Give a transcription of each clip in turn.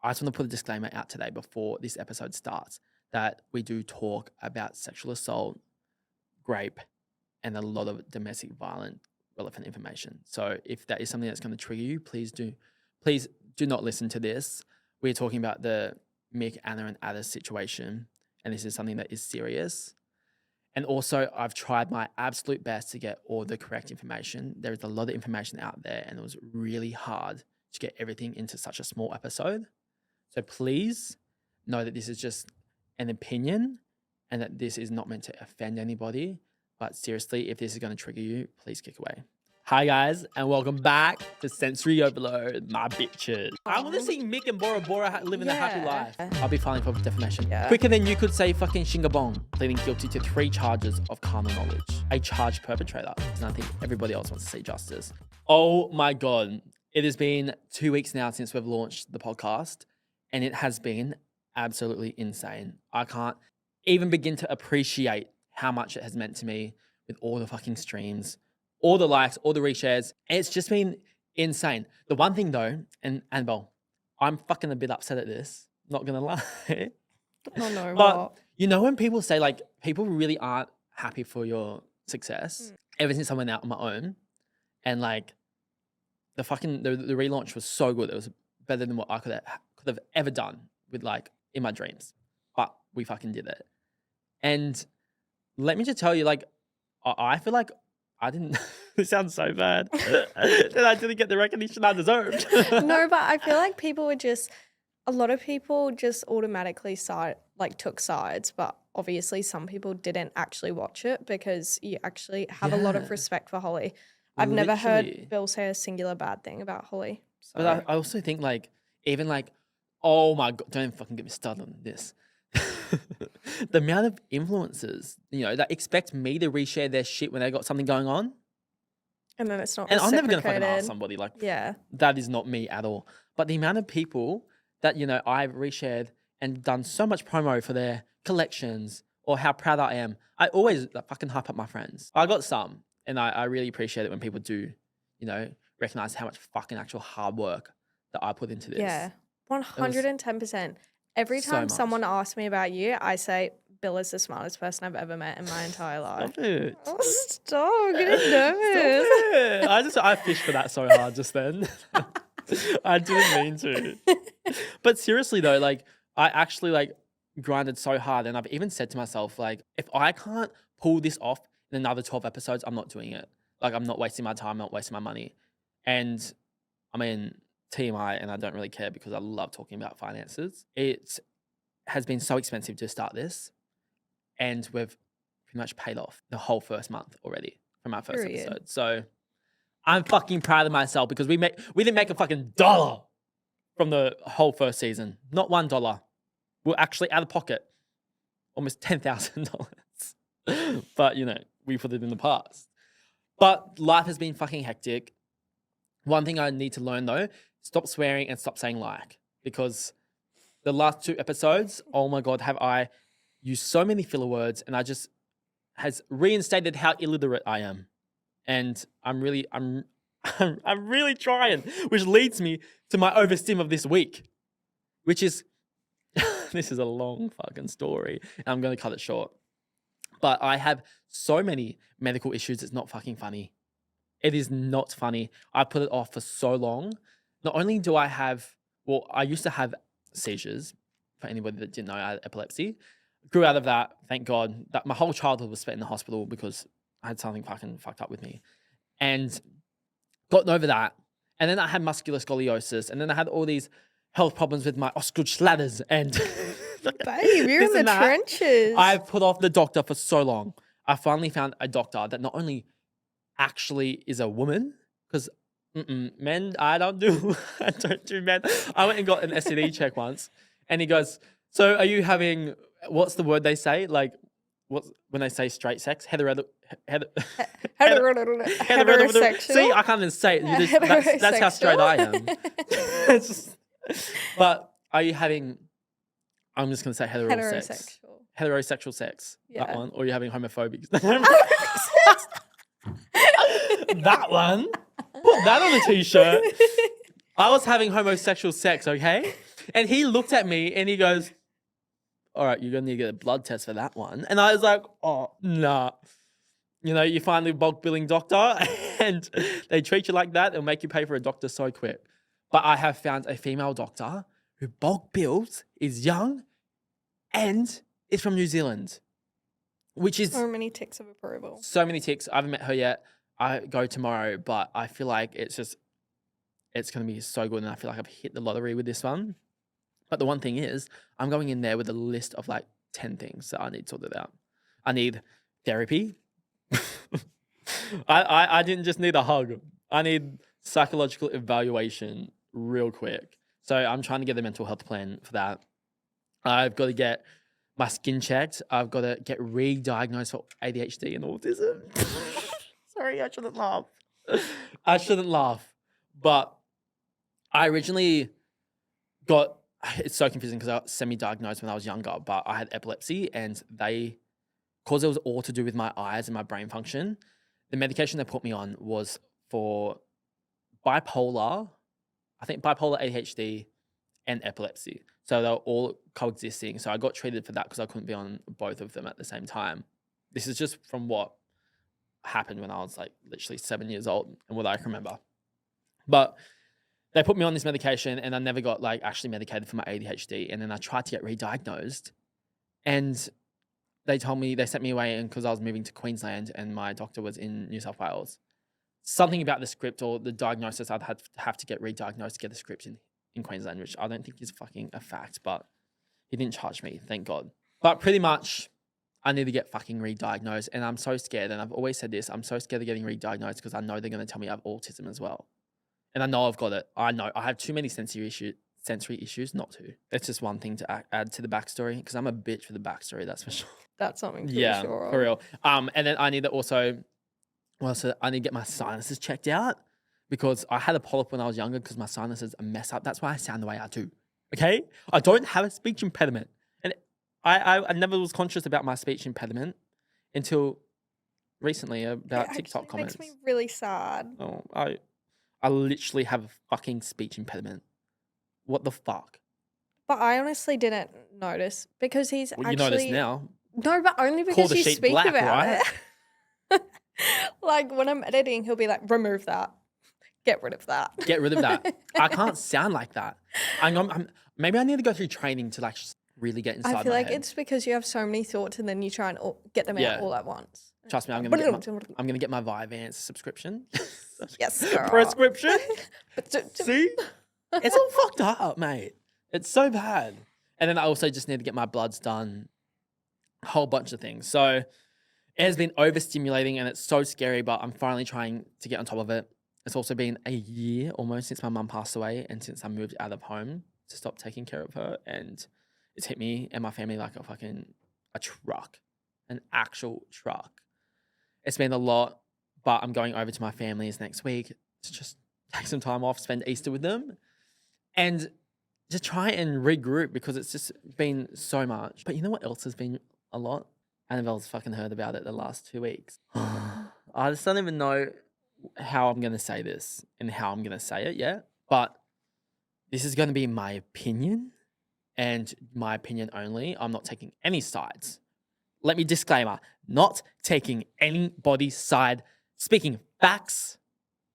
I just want to put a disclaimer out today before this episode starts that we do talk about sexual assault, rape, and a lot of domestic violence relevant information. So if that is something that's going to trigger you, please do not listen to this. We're talking about the Mick, Anna, and Atis situation, and this is something that is serious. And also, I've tried my absolute best to get all the correct information. There is a lot of information out there, and it was really hard to get everything into such a small episode. So please know that this is just an opinion and that this is not meant to offend anybody. But seriously, if this is going to trigger you, please kick away. Hi guys, and welcome back to Sensory Overload, my bitches. I want to see Mick and Bora Bora living a happy life. I'll be filing for defamation. Quicker than you could say fucking shingabong, pleading guilty to 3 charges of carnal knowledge. A charged perpetrator, and I think everybody else wants to see justice. Oh my God. It has been 2 weeks now since we've launched the podcast, and it has been absolutely insane. I can't even begin to appreciate how much it has meant to me with all the fucking streams, all the likes, all the reshares. And it's just been insane. The one thing though, and Annabelle, I'm fucking a bit upset at this, not gonna lie. Oh no, but what? you know when people say like, people really aren't happy for your success, ever since I went out on my own, and like the relaunch was so good. It was better than what I could have ever done with like in my dreams, but we fucking did it. And let me just tell you, like, I feel like I didn't, this sounds so bad, that I didn't get the recognition I deserved. No, but I feel like a lot of people just automatically took sides, but obviously some people didn't actually watch it because you actually have a lot of respect for Holly. I've never heard Bill say a singular bad thing about Holly. So. But I also think like, even like, oh my God, don't even fucking get me started on this. The amount of influencers, that expect me to reshare their shit when they got something going on. And then it's not And I'm never going to fucking ask somebody like, yeah, that is not me at all. But the amount of people that, I've reshared and done so much promo for their collections or how proud I am. I always fucking hype up my friends. I got some, and I really appreciate it when people do, recognize how much fucking actual hard work that I put into this. Yeah, 110%. Every time someone asks me about you, I say, Bill is the smartest person I've ever met in my entire life. Stop it. Oh, stop. I'm getting nervous. I fished for that so hard just then. I didn't mean to. But seriously though, like, I actually like grinded so hard, and I've even said to myself, like, if I can't pull this off in another 12 episodes, I'm not doing it. Like, I'm not wasting my time, I'm not wasting my money. And I mean, TMI, and I don't really care because I love talking about finances. It has been so expensive to start this, and we've pretty much paid off the whole first month already from our first episode. So I'm fucking proud of myself because we didn't make a fucking dollar from the whole first season. Not $1. We're actually out of pocket almost $10,000. But we put it in the past. But life has been fucking hectic. One thing I need to learn though, stop swearing and stop saying like, because the last 2 episodes, oh my God, have I used so many filler words, and has reinstated how illiterate I am. And I'm really trying, which leads me to my overstim of this week, which is, this is a long fucking story, and I'm going to cut it short. But I have so many medical issues, it's not fucking funny. It is not funny. I put it off for so long. Not only do I have, I used to have seizures. For anybody that didn't know, I had epilepsy. Grew out of that, thank God. That my whole childhood was spent in the hospital because I had something fucking fucked up with me. And gotten over that. And then I had muscular scoliosis. And then I had all these health problems with my Osgood-Schlatters. And babe, you're in the trenches. I've put off the doctor for so long. I finally found a doctor that not only actually is a woman, because men, I don't do men. I went and got an STD check once, and he goes, so are you having, what's the word they say? Like, when they say straight sex? Heterosexual. See, I can't even say it. That's how straight I am. But are you having, I'm just going to say heterosexual sex. Yeah. That one. Or are you having homophobic? That one. Put that on a t-shirt. I was having homosexual sex, okay? And he looked at me and he goes, all right, you're going to need to get a blood test for that one. And I was like, oh, nah. You know, you find the bulk billing doctor and they treat you like that. It'll make you pay for a doctor so quick. But I have found a female doctor who bulk bills, is young, and is from New Zealand, which is So many ticks of approval. so many ticks. I haven't met her yet. I go tomorrow, but I feel like it's going to be so good. And I feel like I've hit the lottery with this one. But the one thing is, I'm going in there with a list of like 10 things that I need sorted out. I need therapy. I didn't just need a hug. I need psychological evaluation real quick. So I'm trying to get a mental health plan for that. I've got to get my skin checked. I've got to get re-diagnosed for ADHD and autism. Sorry, I shouldn't laugh. I shouldn't laugh. But I originally got, it's so confusing because I got semi-diagnosed when I was younger, but I had epilepsy and because it was all to do with my eyes and my brain function, the medication they put me on was for bipolar, I think bipolar, ADHD, and epilepsy. So they were all coexisting. So I got treated for that because I couldn't be on both of them at the same time. This is just from what happened when I was like literally 7 years old and what I can remember. But they put me on this medication and I never got like actually medicated for my ADHD. And then I tried to get re-diagnosed and they sent me away because I was moving to Queensland and my doctor was in New South Wales. Something about the script or the diagnosis, I'd have to get re-diagnosed to get the script in Queensland, which I don't think is fucking a fact, but he didn't charge me, thank God. But pretty much, I need to get fucking re-diagnosed and I'm so scared. And I've always said this, I'm so scared of getting re-diagnosed because I know they're going to tell me I have autism as well. And I know I've got it. I know I have too many sensory issues not to. It's just one thing to add to the backstory because I'm a bitch with the backstory, that's for sure. That's something to be Yeah, sure for of. real. And then I need to also, I need to get my sinuses checked out because I had a polyp when I was younger because my sinuses are messed up. That's why I sound the way I do. Okay? I don't have a speech impediment. And I never was conscious about my speech impediment until recently about TikTok It comments. makes me really sad. Oh, I literally have a fucking speech impediment. What the fuck? But I honestly didn't notice because he's Well, you actually notice now. No, but only Call because the you sheep speak black, about right? it. Like when I'm editing, he'll be like, remove that. Get rid of that. Get rid of that. I can't sound like that. Maybe I need to go through training to like really get inside I feel my like head. it's because you have so many thoughts and then you try and get them Yeah. out all at once. Trust me, I'm gonna get my Vyvanse subscription. Yes, girl. Prescription. But See, it's all fucked up, mate. It's so bad. And then I also just need to get my bloods done. A whole bunch of things. So it has been overstimulating and it's so scary, but I'm finally trying to get on top of it. It's also been a year almost since my mum passed away and since I moved out of home to stop taking care of her. And it's hit me and my family like a truck, an actual truck. It's been a lot, but I'm going over to my family's next week to just take some time off, spend Easter with them, and just try and regroup because it's just been so much. But you know what else has been a lot? Annabelle's fucking heard about it the last 2 weeks. I just don't even know how I'm going to say this and how I'm going to say it yet. But this is going to be my opinion and my opinion only. I'm not taking any sides. Let me disclaimer, not taking anybody's side, speaking facts,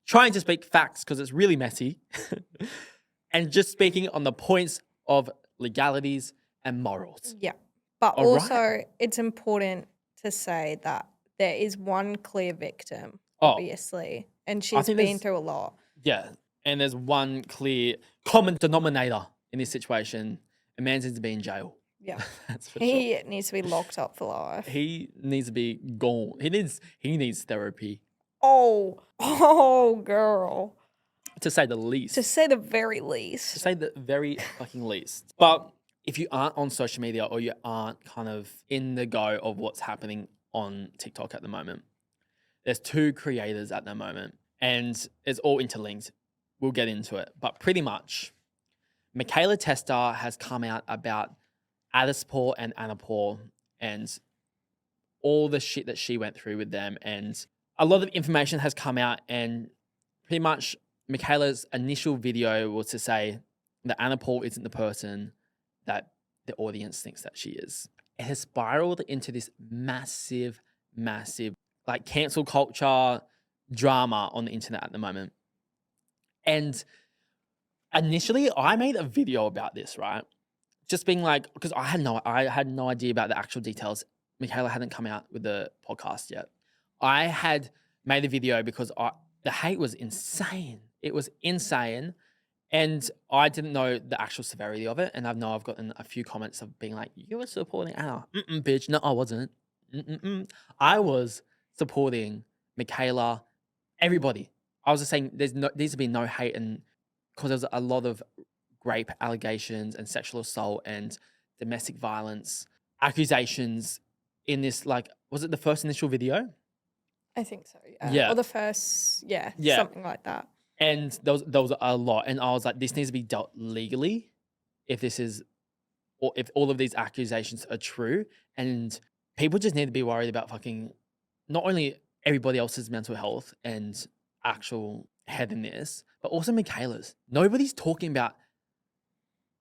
trying to speak facts because it's really messy, and just speaking on the points of legalities and morals. Yeah. But All also, right. it's important to say that there is one clear victim, Oh. obviously, and she's think been there's- through a lot. Yeah, and there's one clear common denominator in this situation. A man needs to be in jail. Yeah. That's for sure. He needs to be locked up for life. He needs to be gone. He needs therapy, Oh, girl. to say the least. To say the very To least. say the very fucking least. But if you aren't on social media or you aren't kind of in the go of what's happening on TikTok at the moment, there's two creators at the moment and it's all interlinked. We'll get into it. But pretty much, Mikaela Testa has come out about Atis Paul and Anna Paul and all the shit that she went through with them. And a lot of information has come out and pretty much Michaela's initial video was to say that Anna Paul isn't the person that the audience thinks that she is. It has spiraled into this massive, massive, like, cancel culture drama on the internet at the moment. And initially, I made a video about this, right? Just being like, because I had no idea about the actual details. Mikaela hadn't come out with the podcast yet. I had made a video because the hate was insane. It was insane. And I didn't know the actual severity of it. And I've gotten a few comments of being like, you were supporting Anna. Bitch. No, I wasn't. I was supporting Mikaela, everybody. I was just saying there's to be no hate, and because there's a lot of rape allegations and sexual assault and domestic violence accusations in this, like, was it the first initial video? I think so, yeah. Yeah. Or the first, Yeah. something like that. And there was a lot. And I was like, this needs to be dealt legally if this is, or if all of these accusations are true. And people just need to be worried about fucking not only everybody else's mental health and actual head in this, but also Mikaela's. Nobody's talking about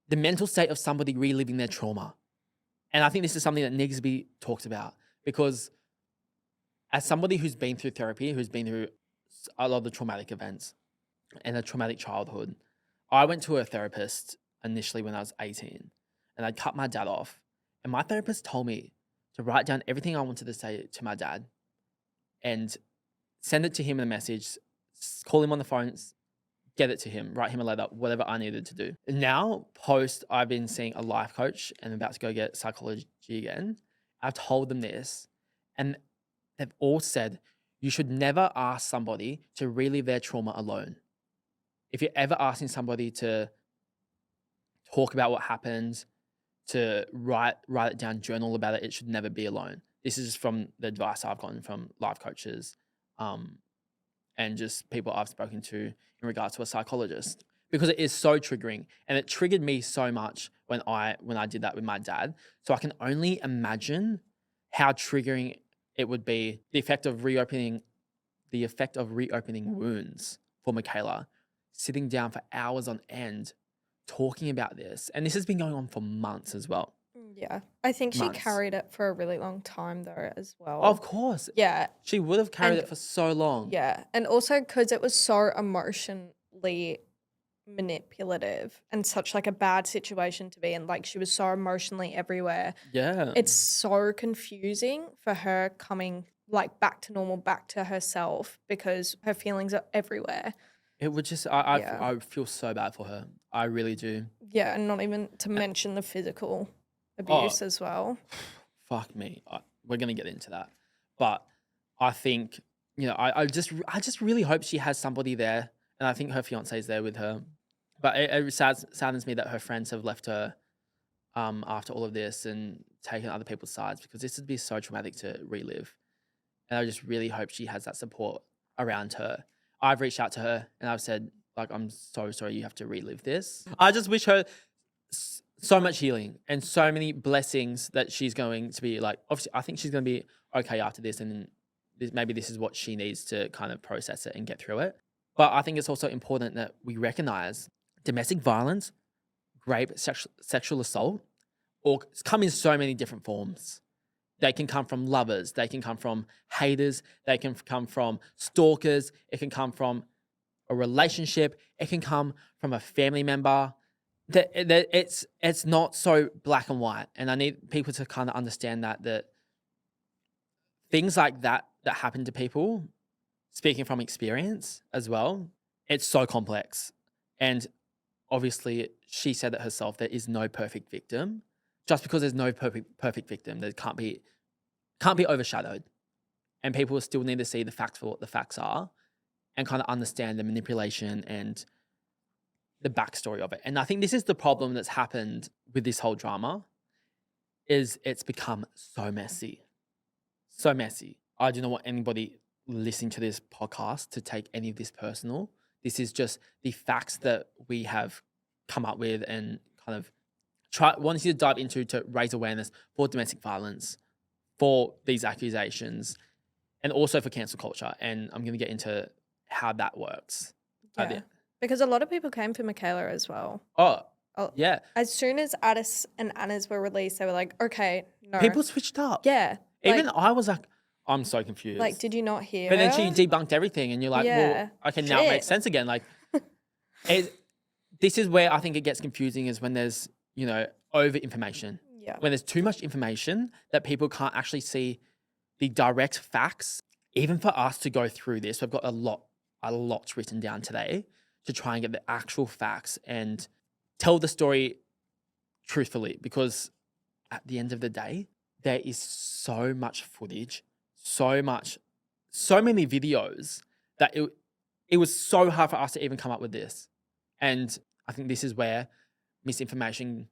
the mental state of somebody reliving their trauma. And I think this is something that needs to be talked about, because as somebody who's been through therapy, who's been through a lot of the traumatic events and a traumatic childhood, I went to a therapist initially when I was 18, and I'd cut my dad off. And my therapist told me to write down everything I wanted to say to my dad and send it to him in a message, call him on the phone, get it to him, write him a letter, whatever I needed to do. Now, I've been seeing a life coach and I'm about to go get psychology again. I've told them this, and they've all said, you should never ask somebody to relive their trauma alone. If you're ever asking somebody to talk about what happened, to write it down, journal about it, it should never be alone. This is from the advice I've gotten from life coaches, and just people I've spoken to in regards to a psychologist, because it is so triggering, and it triggered me so much when I did that with my dad. So I can only imagine how triggering it would be, the effect of reopening wounds for Mikaela, sitting down for hours on end, talking about this. And this has been going on for months as well. Yeah. I think she Months. carried it for a really long time though as well. Of course. Yeah. She would have carried And- it for so long. Yeah. And also because it was so emotionally manipulative and such like a bad situation to be in. Like she was so emotionally everywhere. Yeah. It's so confusing for her coming like back to normal, back to herself, because her feelings are everywhere. It would just, Yeah. I feel so bad for her. I really do. Yeah. And not even to mention the physical abuse as well. Fuck me. We're going to get into that. But I think, I just really hope she has somebody there. And I think her fiance is there with her. But it saddens me that her friends have left her after all of this and taken other people's sides, because this would be so traumatic to relive. And I just really hope she has that support around her. I've reached out to her and I've said, like, I'm so sorry you have to relive this. I just wish her so much healing and so many blessings, that she's going to be like, obviously, I think she's going to be okay after this. And maybe this is what she needs to kind of process it and get through it. But I think it's also important that we recognize domestic violence, rape, sexual assault, or come in so many different forms. They can come from lovers. They can come from haters. They can come from stalkers. It can come from a relationship. It can come from a family member. It's not so black and white. And I need people to kind of understand that things like that happen to people, speaking from experience as well, it's so complex. And obviously, she said it herself, there is no perfect victim. Just because there's no perfect victim, that can't be overshadowed. And people will still need to see the facts for what the facts are and kind of understand the manipulation and the backstory of it. And I think this is the problem that's happened with this whole drama, is it's become so messy. So messy. I do not want anybody listening to this podcast to take any of this personal. This is just the facts that we have come up with and kind of wanted you to dive into to raise awareness for domestic violence, for these accusations, and also for cancel culture. And I'm going to get into how that works. Yeah. Because a lot of people came for Mikaela as well. Oh, Oh, Yeah. as soon as Addis and Anna's were released, they were like, okay, no. People switched up. Yeah. Even Like, I was like, I'm so confused. like, did you not hear But then she her? debunked everything, and you're like, Yeah. well, okay, now it makes Shit. sense again. Like, this is where I think it gets confusing, is when there's, over information. Yeah. When there's too much information that people can't actually see the direct facts. Even for us to go through this, we've got a lot written down today to try and get the actual facts and tell the story truthfully, because at the end of the day, there is so much footage, so many videos that it was so hard for us to even come up with this. And I think this is where misinformation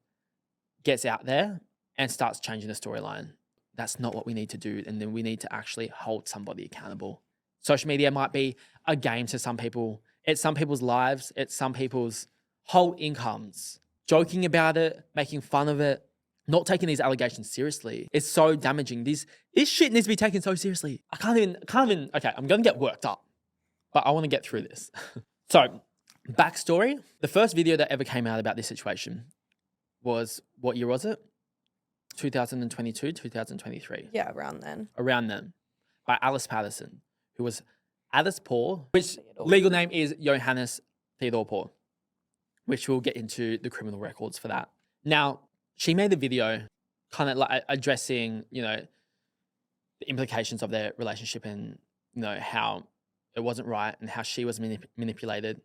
gets out there and starts changing the storyline. That's not what we need to do. And then we need to actually hold somebody accountable. Social media might be a game to some people. It's some people's lives. It's some people's whole incomes. Joking about it, making fun of it, not taking these allegations seriously. It's so damaging. This shit needs to be taken so seriously. I can't even, okay, I'm going to get worked up, but I want to get through this. So, backstory. The first video that ever came out about this situation was, what year was it? 2022, 2023. Yeah, around then. Around then. By Alice Patterson, who was Atis Paul, which legal name is Johannes Theodore Paul, which we'll get into the criminal records for that. Now, she made the video kind of like addressing, the implications of their relationship and, how it wasn't right and how she was manipulated.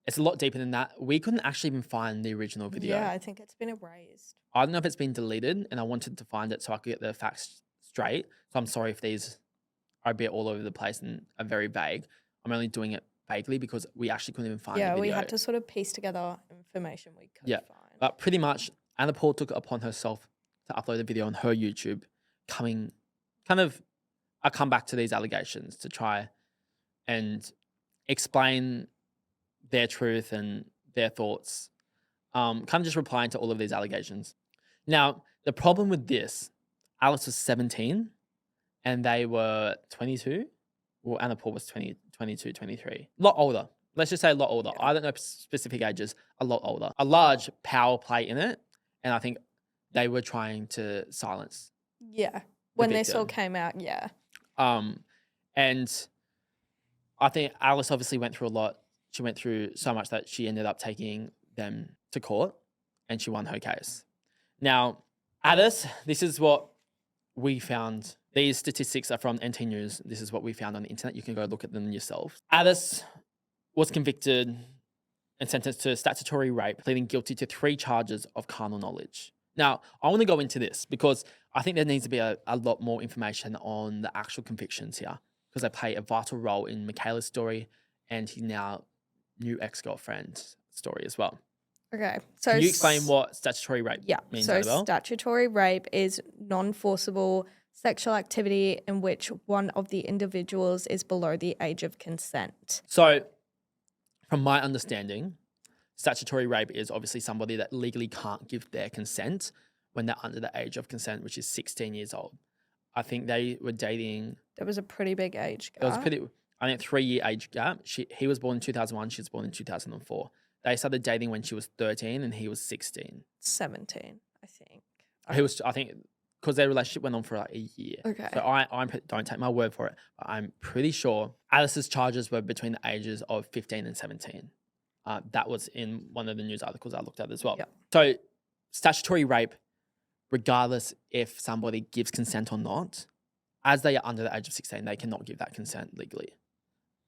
It's a lot deeper than that. We couldn't actually even find the original video. Yeah, I think it's been erased. I don't know if it's been deleted, and I wanted to find it so I could get the facts straight. So I'm sorry if these are a bit all over the place and are very vague. I'm only doing it vaguely because we actually couldn't even find the video. Yeah, we had to sort of piece together information we could find. But pretty much, Anna Paul took it upon herself to upload a video on her YouTube, coming kind of a comeback to these allegations to try and explain their truth and their thoughts, kind of just replying to all of these allegations. Now, the problem with this, Alice was 17 and they were 22. Well, Anna Paul was 22, 23. A lot older. Let's just say a lot older. Yeah. I don't know specific ages, a lot older. A large power play in it. And I think they were trying to silence. Yeah. When victim. this all came out, yeah. And I think Alice obviously went through a lot. She went through so much that she ended up taking them to court and she won her case. Now, Atis, this is what we found. These statistics are from NT News. This is what we found on the internet. You can go look at them yourself. Atis was convicted and sentenced to statutory rape, pleading guilty to 3 charges of carnal knowledge. Now, I want to go into this because I think there needs to be a lot more information on the actual convictions here, because they play a vital role in Mikaela's story and his now new ex-girlfriend story as well. Okay. So Can you explain what statutory rape means, so Annabelle? statutory rape is non-forcible sexual activity in which one of the individuals is below the age of consent. So, from my understanding, statutory rape is obviously somebody that legally can't give their consent when they're under the age of consent, which is 16 years old. I think they were dating. There was a pretty big age gap. It was pretty, I think, 3-year age gap. He was born in 2001. She was born in 2004. They started dating when she was 13 and he was 16. 17, I think. He was, I think, because their relationship went on for like a year. Okay. So I don't take my word for it, but I'm pretty sure Alice's charges were between the ages of 15 and 17. That was in one of the news articles I looked at as well. Yep. So statutory rape, regardless if somebody gives consent or not, as they are under the age of 16, they cannot give that consent legally.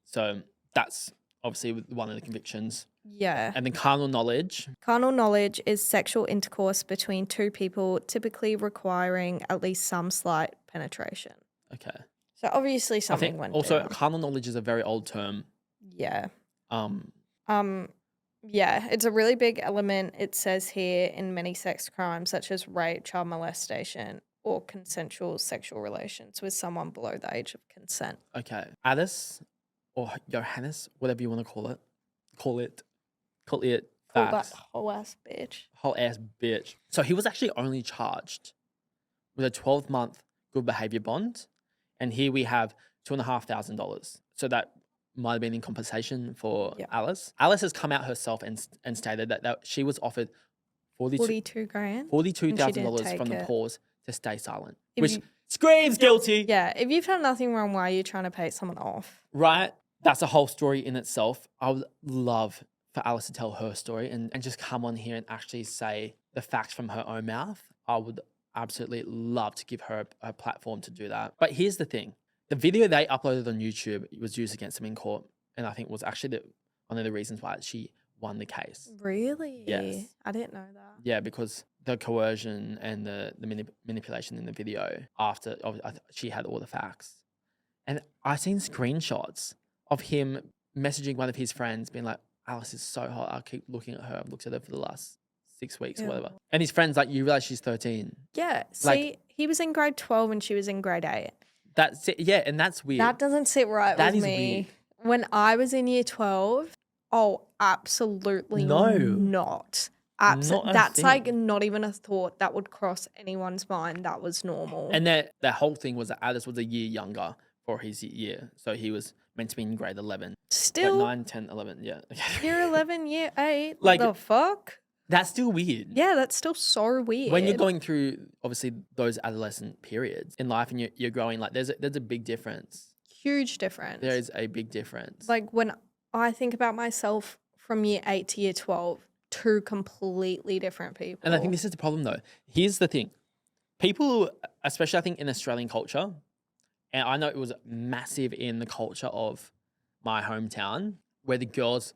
So that's obviously one of the convictions. Yeah. And then carnal knowledge. Carnal knowledge is sexual intercourse between 2 people, typically requiring at least some slight penetration. Okay. So obviously I something think went also down. carnal knowledge is a very old term. Yeah. Yeah, it's a really big element, it says here, in many sex crimes such as rape, child molestation, or consensual sexual relations with someone below the age of consent. Okay. Atis or Johannes, whatever you want to call it. Call it Call that facts. whole ass bitch. Whole ass bitch. So he was actually only charged with a 12-month good behavior bond. And here we have $2,500. So that might have been in compensation for Alice. Alice has come out herself and stated that she was offered 42 grand. And she didn't $42,000 take from the it. Pauls to stay silent, If which you- screams guilty. Yeah, if you've done nothing wrong, why are you trying to pay someone off? Right? That's a whole story in itself. I would love for Alice to tell her story and just come on here and actually say the facts from her own mouth. I would absolutely love to give her a platform to do that. But here's the thing. The video they uploaded on YouTube was used against them in court. And I think was actually one of the reasons why she won the case. Really? Yes. I didn't know that. Yeah, because the coercion and the manipulation in the video after she had all the facts. And I seen screenshots of him messaging one of his friends being like, Alice is so hot. I'll keep looking at her. I've looked at her for the last 6 weeks or whatever. Ew. And his friend's like, you realize she's 13. Yeah. See, Like- he was in grade 12 and she was in grade 8. That's it. Yeah, and that's weird. That doesn't sit right That with is me. weird. When I was in year 12, oh, absolutely No. not. Not a That's like thing. not even a thought that would cross anyone's mind. That was normal. And that whole thing was that Alice was a year younger for his year. So he was meant to be in grade 11. Still, Like 9, 10, 11. Yeah. year 11, year 8. Like- the fuck? That's still weird. Yeah, that's still so weird. When you're going through, obviously, those adolescent periods in life and you're growing, like, there's a big difference. Huge difference. There is a big difference. Like when I think about myself from year 8 to year 12, two completely different people. And I think this is the problem, though. Here's the thing. People, especially I think in Australian culture, and I know it was massive in the culture of my hometown, where the girls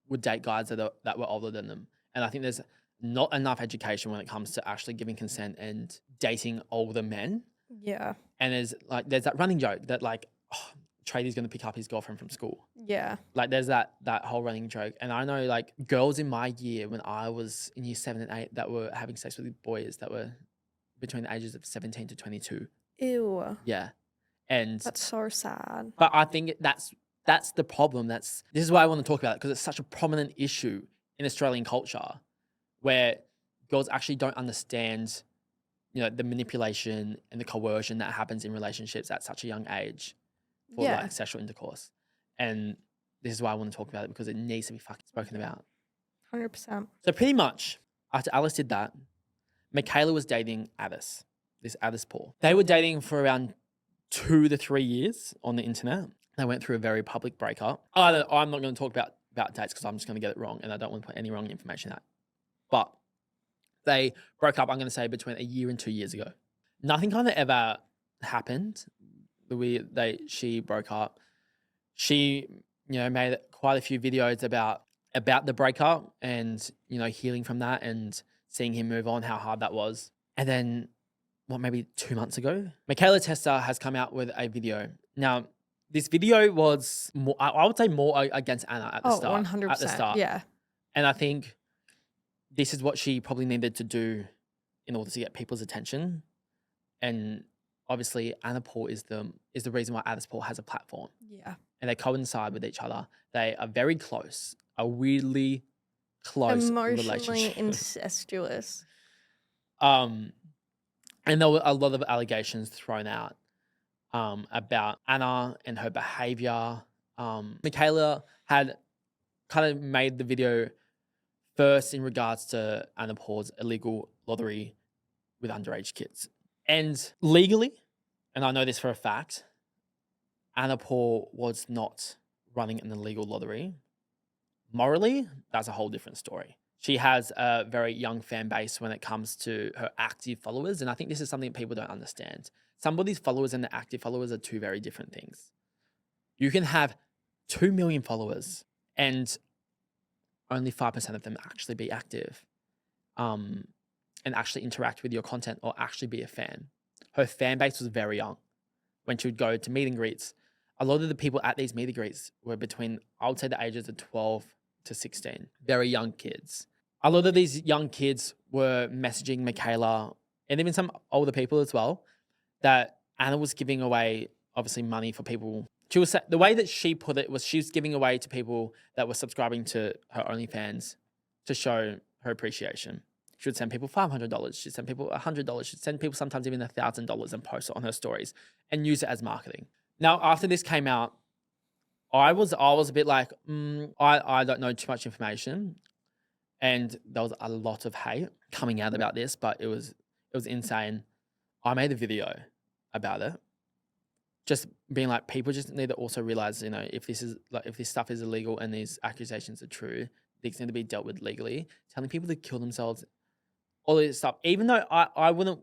would date guys that were older than them. And I think there's not enough education when it comes to actually giving consent and dating older men. Yeah. And there's that running joke that like, oh, Trady's going to pick up his girlfriend from school. Yeah. Like there's that whole running joke. And I know like girls in my year when I was in year 7 and 8 that were having sex with boys that were between the ages of 17 to 22. Ew. Yeah. And That's so sad. but I think that's the problem. This is why I want to talk about it, because it's such a prominent issue in Australian culture where girls actually don't understand, the manipulation and the coercion that happens in relationships at such a young age for Yeah. like sexual intercourse. And this is why I want to talk about it, because it needs to be fucking spoken about. 100%. So pretty much after Alice did that, Mikaela was dating Atis, this Atis Paul. They were dating for around 2 to 3 years on the internet. They went through a very public breakup. I'm not going to talk about dates because I'm just going to get it wrong and I don't want to put any wrong information out. But they broke up, I'm going to say, between a year and 2 years ago. Nothing kind of ever happened. She broke up. She, made quite a few videos about the breakup and, healing from that and seeing him move on, how hard that was. And then, maybe 2 months ago, Mikaela Testa has come out with a video. Now, this video was more, I would say more against Anna at the start. 100%. At the start. Yeah. And I think this is what she probably needed to do in order to get people's attention. And obviously, Anna Paul is the reason why Atis Paul has a platform. Yeah. And they coincide with each other. They are very close, a weirdly close Emotionally relationship. incestuous. And there were a lot of allegations thrown out about Anna and her behavior. Mikaela had kind of made the video first in regards to Anna Paul's illegal lottery with underage kids. And legally, and I know this for a fact, Anna Paul was not running an illegal lottery. Morally, that's a whole different story. She has a very young fan base when it comes to her active followers. And I think this is something that people don't understand. Somebody's followers and the active followers are two very different things. You can have 2 million followers and only 5% of them actually be active and actually interact with your content or actually be a fan. Her fan base was very young. When she would go to meet and greets, a lot of the people at these meet and greets were between, I would say, the ages of 12 to 16. Very young kids. A lot of these young kids were messaging Mikaela and even some older people as well, that Anna was giving away, obviously, money for people. The way that she put it was she was giving away to people that were subscribing to her OnlyFans to show her appreciation. She would send people $500. She'd send people $100. She'd send people sometimes even $1,000 and post it on her stories and use it as marketing. Now, after this came out, I was a bit like, I don't know too much information. And there was a lot of hate. coming out about this, but it was insane. I made a video about it, just being like, people just need to also realize, if this stuff is illegal and these accusations are true, these need to be dealt with legally. Telling people to kill themselves, all this stuff. Even though I wouldn't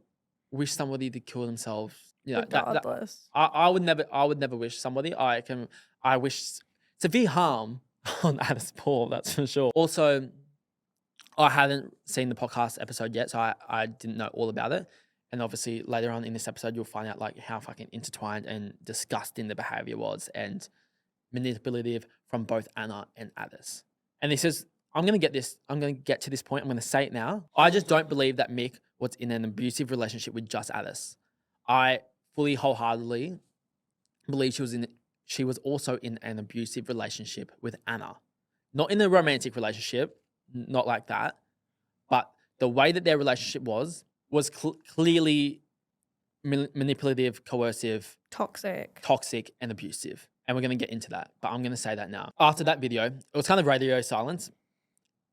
wish somebody to kill themselves, Regardless. I would never wish somebody. I wish severe harm on Atis Paul, that's for sure. Also, I hadn't seen the podcast episode yet, so I didn't know all about it. And obviously later on in this episode, you'll find out like how fucking intertwined and disgusting the behavior was and manipulative from both Anna and Atis. And I'm going to get to this point. I'm going to say it now. I just don't believe that Mick was in an abusive relationship with just Atis. I fully, wholeheartedly believe she was also in an abusive relationship with Anna. Not in a romantic relationship, not like that. But the way that their relationship was clearly manipulative, coercive, toxic, and abusive. And we're going to get into that. But I'm going to say that now. After that video, it was kind of radio silence.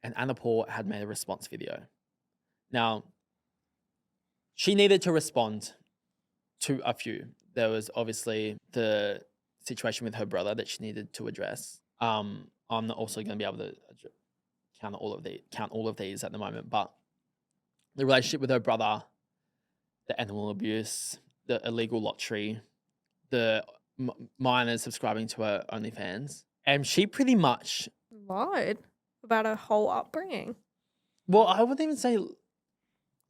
And Anna Paul had made a response video. Now, she needed to respond to a few. There was obviously the situation with her brother that she needed to address. I'm not also going to be able to count all of these at the moment, but the relationship with her brother, the animal abuse, the illegal lottery, the minors subscribing to her OnlyFans, and she pretty much lied about her whole upbringing. Well, I wouldn't even say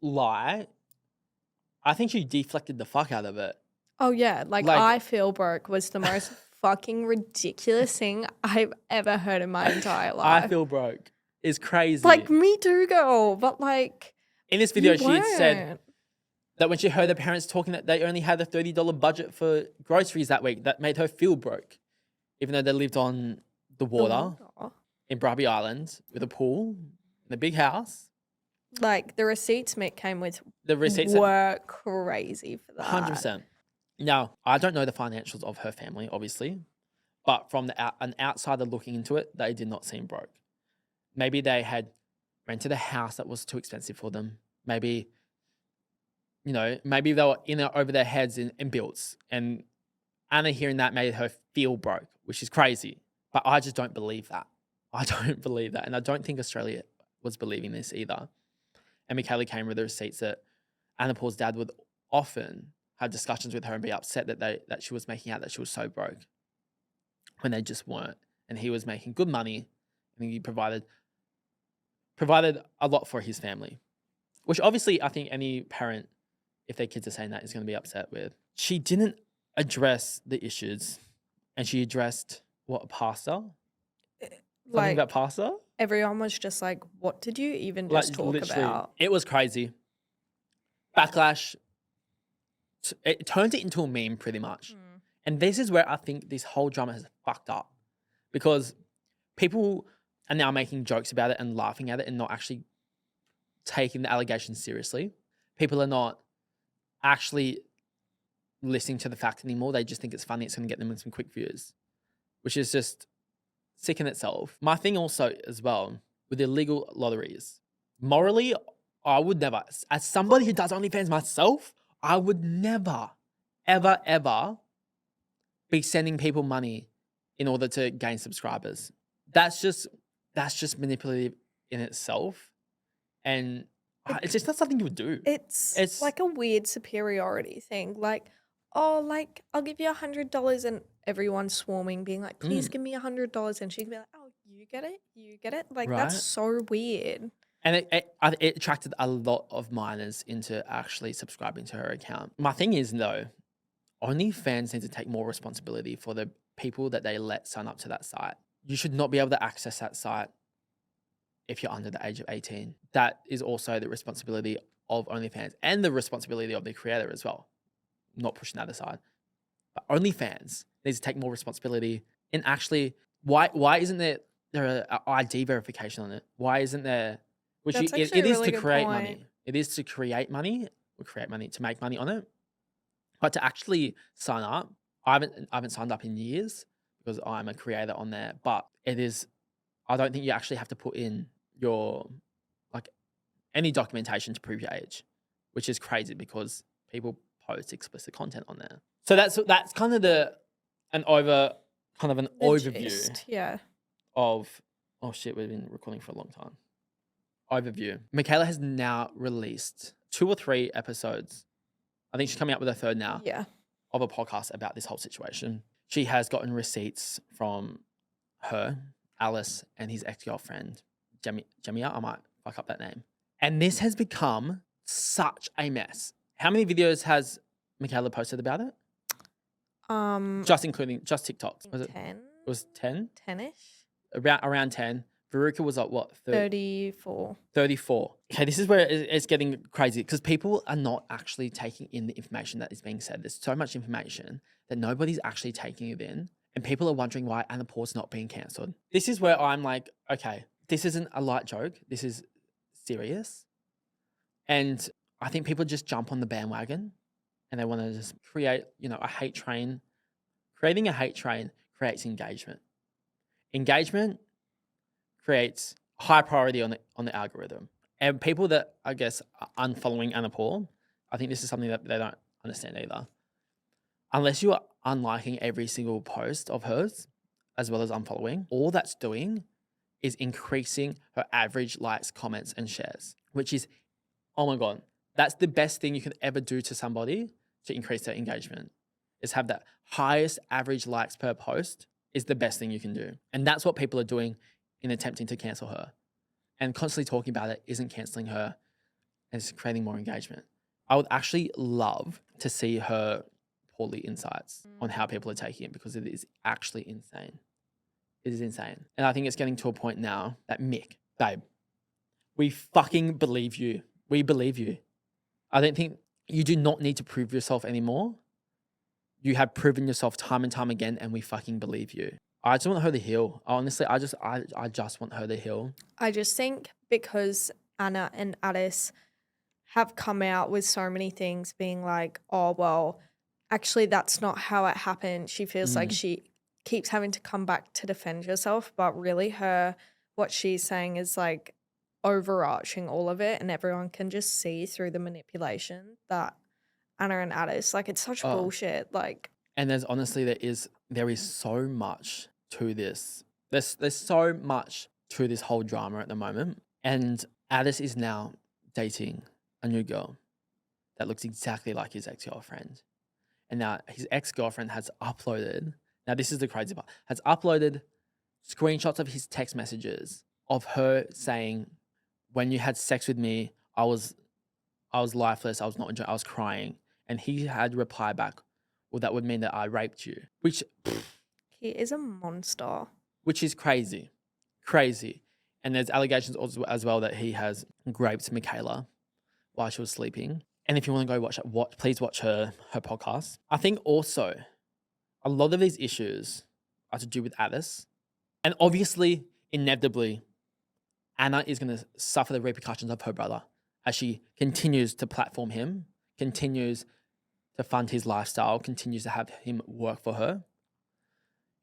lie. I think she deflected the fuck out of it. Oh yeah, like I feel broke was the most fucking ridiculous thing I've ever heard in my entire life. I feel broke is crazy. Like me too, girl. But like in this video, she said that when she heard her parents talking that they only had a $30 budget for groceries that week, that made her feel broke, even though they lived on the water in Bribey Island with a pool and a big house. Like the receipts Mick came with were crazy for that. 100%. Now, I don't know the financials of her family, obviously, but from an outsider looking into it, they did not seem broke. Maybe they had rented a house that was too expensive for them. Maybe, maybe they were in over their heads in builds. And Anna hearing that made her feel broke, which is crazy. But I just don't believe that. I don't believe that. And I don't think Australia was believing this either. And Mikaela came with the receipts that Anna Paul's dad would often have discussions with her and be upset that she was making out that she was so broke when they just weren't. And he was making good money and he provided a lot for his family, which obviously I think any parent, if their kids are saying that, is going to be upset with. She didn't address the issues and she addressed a pastor? Something about pastor? Everyone was just like, what did you even just talk about? It was crazy. Backlash. It turned it into a meme pretty much. And this is where I think this whole drama has fucked up. Because people are now making jokes about it and laughing at it and not actually taking the allegations seriously. People are not actually listening to the fact anymore. They just think it's funny. It's going to get them some quick views, which is just sick in itself. My thing also as well with illegal lotteries, morally, I would never, as somebody who does OnlyFans myself, I would never, ever, ever be sending people money in order to gain subscribers. That's just manipulative in itself. And it's just not something you would do. It's like a weird superiority thing. Like, oh, like I'll give you $100 and everyone's swarming, being like, please give me $100. And she can be like, oh, you get it? Like, that's so weird. And it attracted a lot of minors into actually subscribing to her account. My thing is, though, OnlyFans need to take more responsibility for the people that they let sign up to that site. You should not be able to access that site if you're under the age of 18. That is also the responsibility of OnlyFans and the responsibility of the creator as well. Not pushing that aside. But OnlyFans needs to take more responsibility in actually, why isn't there an ID verification on it? Why isn't there, which it is really to create money. It is to create money, to make money on it. But to actually sign up, I haven't signed up in years because I'm a creator on there. But it is, I don't think you actually have to put in your any documentation to prove your age, which is crazy because people post explicit content on there. So that's kind of an The overview gist, yeah. of, oh shit, we've been recording for a long time. Overview. Mikaela has now released 2 or 3 episodes. I think she's coming out with a third now. Yeah. Of a podcast about this whole situation. She has gotten receipts from her, Alice, and his ex-girlfriend, Jamia. I might fuck up that name. And this has become such a mess. How many videos has Mikaela posted about it? Just TikToks. Was it 10? It was 10? 10-ish? Around 10. Veruca was at what? 34. 34. Okay, this is where it's getting crazy because people are not actually taking in the information that is being said. There's so much information that nobody's actually taking it in. And people are wondering why Anna Paul's not being cancelled. This is where I'm like, okay, this isn't a light joke. This is serious. And I think people just jump on the bandwagon and they want to just create, a hate train. Creating a hate train creates engagement. Engagement creates high priority on the algorithm. And people that, I guess, are unfollowing Anna Paul, I think this is something that they don't understand either. Unless you are unliking every single post of hers, as well as unfollowing, all that's doing is increasing her average likes, comments, and shares, which is, oh my God, that's the best thing you can ever do to somebody to increase their engagement, is have that highest average likes per post is the best thing you can do. And that's what people are doing in attempting to cancel her. And constantly talking about it isn't canceling her, and it's creating more engagement. I would actually love to see her poorly insights on how people are taking it because it is actually insane. It is insane. And I think it's getting to a point now that Mick, babe, we fucking believe you. We believe you. I don't think you do not need to prove yourself anymore. You have proven yourself time and time again, and we fucking believe you. I just want her to heal. Honestly, I just want her to heal. I just think because Anna and Atis have come out with so many things being like, oh, well, actually, that's not how it happened. She feels like she keeps having to come back to defend herself, but really what she's saying is like overarching all of it, and everyone can just see through the manipulation that Anna and Atis, like, it's such bullshit. Like, and there's honestly, there is so much to this. There's so much to this whole drama at the moment. And Atis is now dating a new girl that looks exactly like his ex-girlfriend. And now his ex-girlfriend has uploaded, now this is the crazy part, has uploaded screenshots of his text messages of her saying, when you had sex with me, I was lifeless, I was not enjoying, I was crying. And he had replied back, well, that would mean that I raped you, which he is a monster. Which is crazy. Crazy. And there's allegations also as well that he has raped Mikaela while she was sleeping. And if you want to go watch it, please watch her podcast. I think also a lot of these issues are to do with Atis. And obviously, inevitably, Anna is going to suffer the repercussions of her brother as she continues to platform him, continues to fund his lifestyle, continues to have him work for her.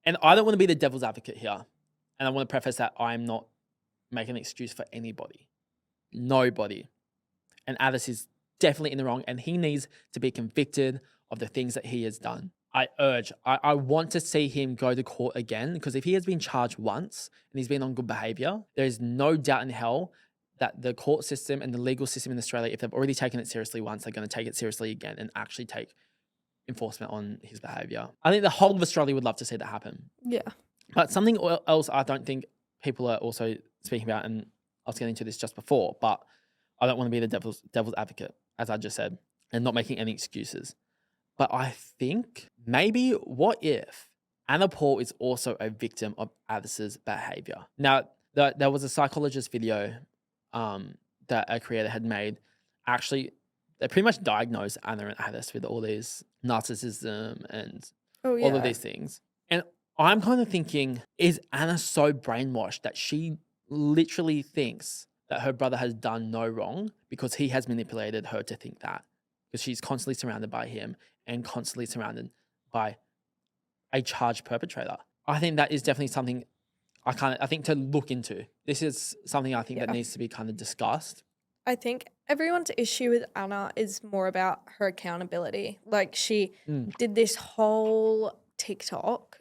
And I don't want to be the devil's advocate here. And I want to preface that I'm not making an excuse for anybody. Nobody. And Atis is definitely in the wrong, and he needs to be convicted of the things that he has done. I want to see him go to court again, because if he has been charged once and he's been on good behavior, there's no doubt in hell that the court system and the legal system in Australia, if they've already taken it seriously once, they're going to take it seriously again and actually take enforcement on his behavior. I think the whole of Australia would love to see that happen. Yeah. But something else I don't think people are also speaking about, and I was getting into this just before, but I don't want to be the devil's advocate, as I just said, and not making any excuses. But I think maybe what if Anna Paul is also a victim of Atis's behavior? Now, there was a psychologist video that a creator had made. Actually, they pretty much diagnosed Anna and Atis with all these narcissism and all of these things. And I'm kind of thinking, is Anna so brainwashed that she literally thinks that her brother has done no wrong because he has manipulated her to think that? Because she's constantly surrounded by him and constantly surrounded by a charged perpetrator. I think that is definitely something I think to look into. This is something I think that needs to be kind of discussed. I think everyone's issue with Anna is more about her accountability. Like she Mm. did this whole TikTok,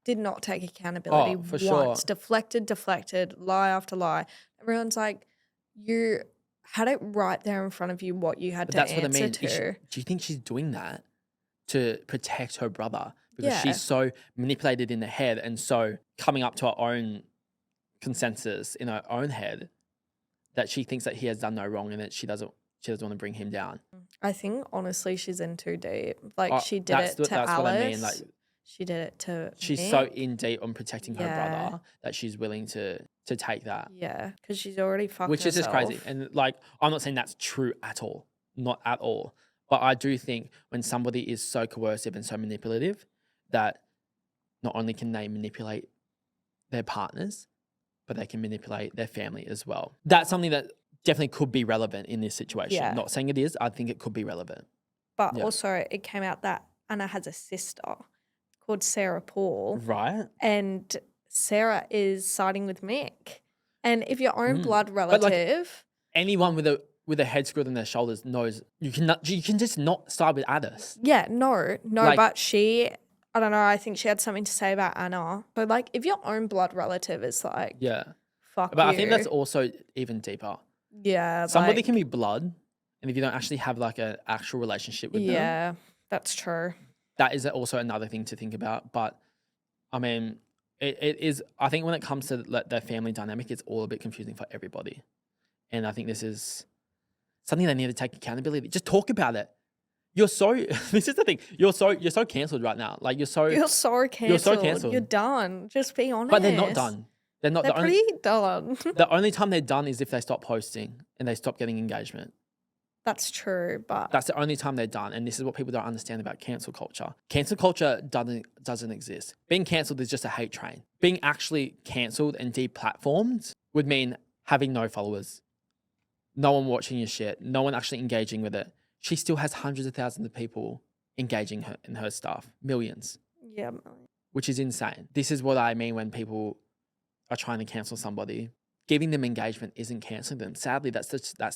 did not take accountability Oh, for sure. once, deflected, lie after lie. Everyone's like, you had it right there in front of you what you had But to that's what I answer mean. to. Do you think she's doing that to protect her brother? Because Yeah. she's so manipulated in the head and so coming up to her own consensus in her own head that she thinks that he has done no wrong and that she doesn't want to bring him down. I think honestly she's in too deep. Like Oh, she did that's it to that's what I mean. Like Alice. She did it to she's so Mick. in deep on protecting her Yeah. brother that she's willing to take that, Yeah, because she's already fucked which is just crazy. herself. And like, I'm not saying that's true at all, not at all. But I do think when somebody is so coercive and so manipulative that not only can they manipulate their partners, but they can manipulate their family as well. That's something that definitely could be relevant in this situation. Yeah. Not saying it is. I think it could be relevant. But Yeah. also it came out that Anna has a sister called Sarah Paul, Right? and Sarah is siding with Mick. And if your own blood But like relative, anyone with a head screwed on their shoulders knows you can just not side with Atis. yeah, no, Like- but she, I don't know, I think she had something to say about Anna. So like, if your own blood relative is like, Yeah. fuck But you. I think that's also even deeper. yeah, Somebody like, can be blood, and if you don't actually have like an actual relationship with them, yeah, that's true. that is also another thing to think about. But I mean, it is. I think when it comes to their family dynamic, it's all a bit confusing for everybody, and I think this is something they need to take accountability. Just talk about it. You're so. This is the thing. You're so cancelled right now. Like you're so cancelled. cancelled. You're done. Just be honest. But they're not done. They're not. They're pretty done. The only time they're done is if they stop posting and they stop getting engagement. That's true, but That's the only time they're done. And this is what people don't understand about cancel culture. Cancel culture doesn't exist. Being cancelled is just a hate train. Being actually cancelled and deplatformed would mean having no followers, no one watching your shit, no one actually engaging with it. She still has hundreds of thousands of people engaging in her stuff, millions, yeah, which is insane. This is what I mean when people are trying to cancel somebody. Giving them engagement isn't canceling them. Sadly, that's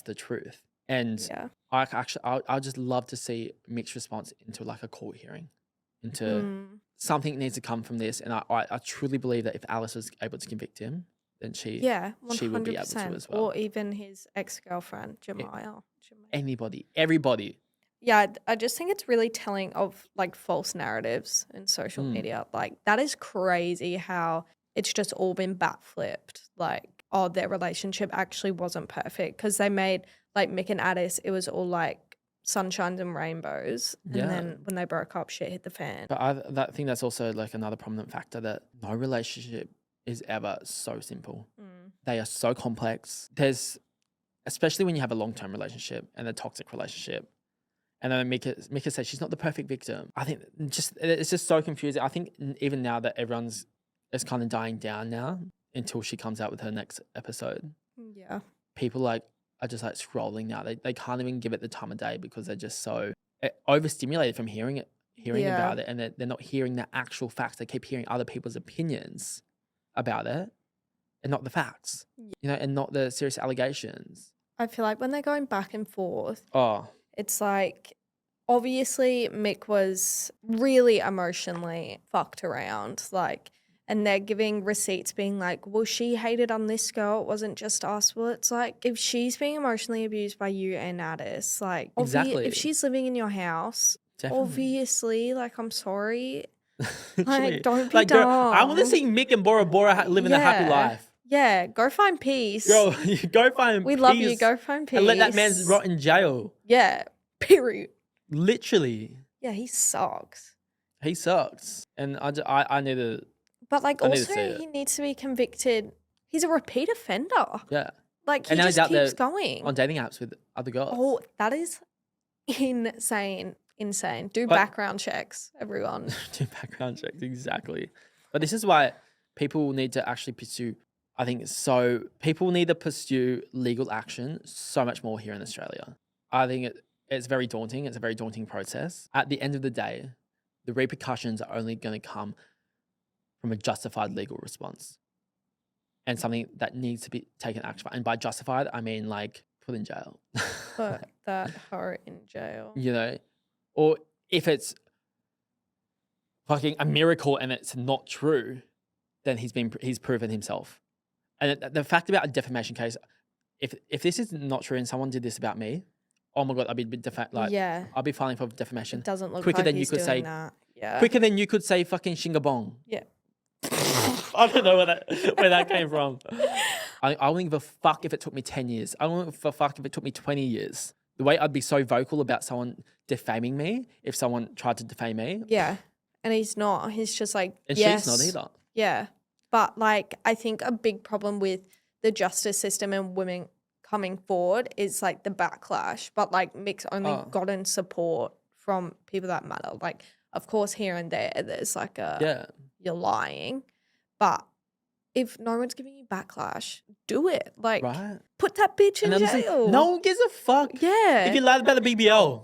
the truth. And yeah. I just love to see Mick's response into like a court hearing, into something needs to come from this. And I truly believe that if Alice was able to convict him, then she would be able to 100%. as well. Or even his ex-girlfriend, Jemiah. Everybody. Yeah, I just think it's really telling of like false narratives in social media. Like that is crazy how it's just all been bat flipped. Like, oh, their relationship actually wasn't perfect because they made like Mick and Atis, it was all like sunshines and rainbows. And Yeah. then when they broke up, shit hit the fan. But I think that's also like another prominent factor that no relationship is ever so simple. They are so complex. Especially when you have a long-term relationship and a toxic relationship. And then Mika says she's not the perfect victim. I think it's just so confusing. I think even now that everyone's is kind of dying down now until she comes out with her next episode. Yeah. People are just like scrolling now. They can't even give it the time of day because they're just so overstimulated from hearing about it, and they're not hearing the actual facts. They keep hearing other people's opinions about it and not the facts, and not the serious allegations. I feel like when they're going back and forth, Oh, it's like obviously Mick was really emotionally fucked around, like, and they're giving receipts being like, well, she hated on this girl, it wasn't just us. Well, it's like if she's being emotionally abused by you and Atis, like Exactly. if she's living in your house, definitely. obviously, like, I'm sorry. Literally. Like, don't be Like, girl, I dumb. want to see Mick and Bora Bora living a happy Yeah. life. Yeah, go find peace. Girl, go find we peace. love you. Go find peace. And let that man rot in jail. Yeah, period. Literally. Yeah, he sucks. He sucks. And I need to, But like I need to see also it. he needs to be convicted. He's a repeat offender. yeah. Like he And now he's just out there keeps going. on dating apps with other girls. Oh, that is insane. Insane. Do But- background checks, everyone. Do background checks, exactly. But this is why people need to actually pursue, people need to pursue legal action so much more here in Australia. I think it's very daunting. It's a very daunting process. At the end of the day, the repercussions are only going to come from a justified legal response and something that needs to be taken action. And by justified, I mean like put in jail. Put that hoe in jail. You know, or if it's fucking a miracle and it's not true, then he's proven himself. And the fact about a defamation case, if this is not true and someone did this about me, oh my god, I'd be Yeah. I'll be filing for defamation It doesn't look quicker like than you he's could doing say that. Yeah. quicker than you could say fucking shingabong. Yeah. I don't know where that came from. I wouldn't give a fuck if it took me 10 years. I wouldn't give a fuck if it took me 20 years. The way I'd be so vocal about someone defaming me if someone tried to defame me. Yeah. And he's not. He's just like, And yes. she's not either. Yeah. But like, I think a big problem with the justice system and women coming forward is like the backlash. But like Mick's only gotten support from people that matter. Like, of course, here and there's like you're lying. But if no one's giving you backlash, do it. Like, put that bitch in jail. No one gives a fuck. Yeah. If you're lied about the BBL.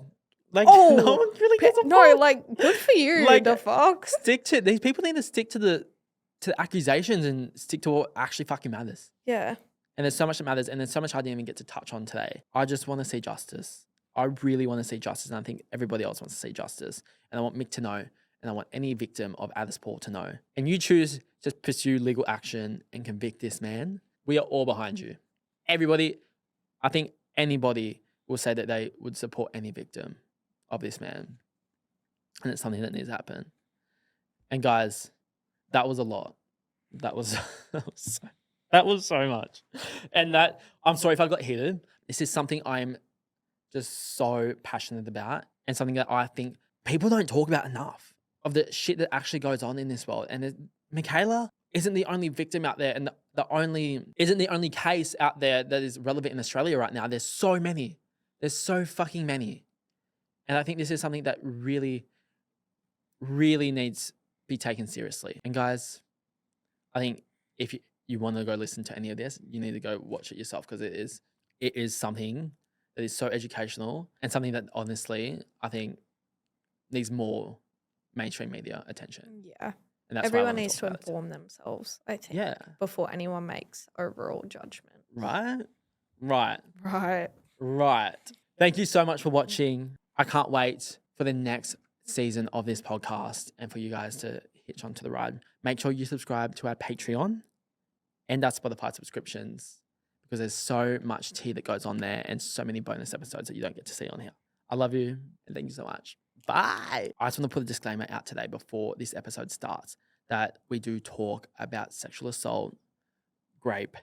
Like, no one really gives a fuck. No, like, good for you. Like, the fuck? These people need to stick to the accusations and stick to what actually fucking matters. Yeah. And there's so much that matters, and there's so much I didn't even get to touch on today. I just want to see justice. I really want to see justice, and I think everybody else wants to see justice. And I want Mick to know, and I want any victim of Atis Paul to know. And you choose to pursue legal action and convict this man. We are all behind you. Everybody, I think anybody will say that they would support any victim of this man. And it's something that needs to happen. And guys, that was a lot. That was so much. And I'm sorry if I got heated. This is something I'm just so passionate about, and something that I think people don't talk about enough of the shit that actually goes on in this world. And Mikaela isn't the only victim out there, and isn't the only case out there that is relevant in Australia right now. There's so many. There's so fucking many. And I think this is something that really, really needs to be taken seriously. And guys, I think if you want to go listen to any of this, you need to go watch it yourself, because it is something that is so educational, and something that honestly I think needs more mainstream media attention. Yeah. And that's everyone needs to inform themselves, I think. Yeah. Before anyone makes overall judgment. Right. Thank you so much for watching. I can't wait for the next season of this podcast and for you guys to hitch onto the ride. Make sure you subscribe to our Patreon and our Spotify subscriptions, because there's so much tea that goes on there and so many bonus episodes that you don't get to see on here. I love you and thank you so much. Bye. I just want to put a disclaimer out today before this episode starts that we do talk about sexual assault, rape,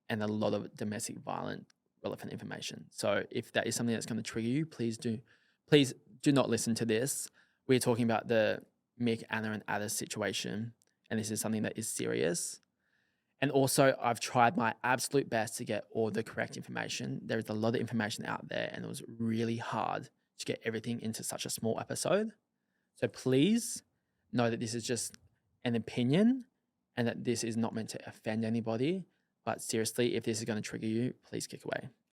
and a lot of domestic violence relevant information. So if that is something that's going to trigger you, please do not listen to this. We're talking about the Mick, Anna, and Atis situation, and this is something that is serious. And also, I've tried my absolute best to get all the correct information. There is a lot of information out there, and it was really hard to get everything into such a small episode. So please know that this is just an opinion and that this is not meant to offend anybody. But seriously, if this is going to trigger you, please kick away.